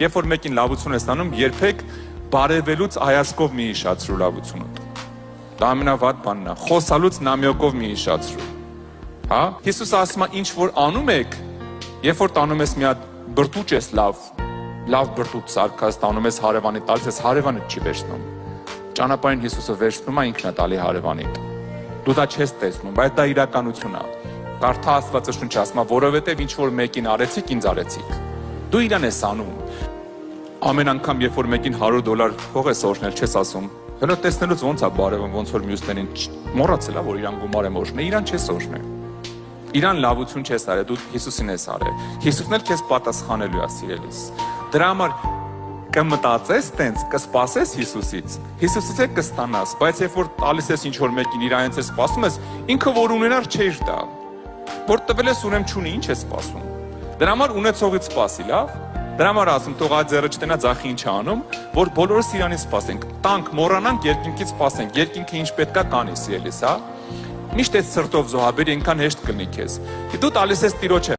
Երբ որ մեկին լավություն ես անում, երբեք բարևելուց հայացքով մի հիշացրու լավությունը։ Դա ամենավատ բանն է։ Խոսալուց նամյոկով մի հիշացրու։ Հա? Հիսուսը ասում է, ինչ որ անում եք, երբ որ տանում ես մի հատ բրտուճ ես լավ բրտուճ սարքած, տանում ես հարևանի տալիս, ես հարևանը չի վերցնում։ Ճանապարհին Հիսուսը վերցնում է, ինքն է տալի հարևանին։ Դու դա չես տեսնում, բայց դա իրականություն է։ Կարդա Աստվածաշունչը, ասում է, որովհետև ինչ որ մեկին արեցիք, ինձ արեցիք։ Դու իրան ես անում։ Ամեն անգամ, երբ որ մեկին $100 փող ես օրհնել, չես ասում, հələ տեսնելուց ոնց է բարևում, ոնց որ մյուսներին մոռացել է, որ իրան գումար եմ օրհնել, իրան չես օրհնել։ Իրան լավություն չես արել, դու Հիսուսին ես արել։ Հիսուսն էլ քեզ պատասխանելու է, սիրելիս։ Դրա համար կմտածես տենց, կսպասես Հիսուսից, Հիսուսից է կստանաս, բայց երբ որ տալիս ես ինչ որ մեկին իր այնց է սպասում ես, ինքը որ ունենար չէր դա։ Որ տվել ես ունեմ չունի, ինչ է սպասում։ Դրա համար ունեցողից սպասի, լավ։ Դրա համար ասում, թող այդ ձեռը չտնա ձախի ինչ անում, որ բոլորս իրանից սպասենք։ Տանք, մոռանանք, երկինքից սպասենք, երկինքը ինչ պետքա կանի, սիրելիս, հա։ Միշտ այդ սրտով զոհաբեր, այնքան հեշտ կլինի քեզ։ Դու տալիս ես Տիրոջը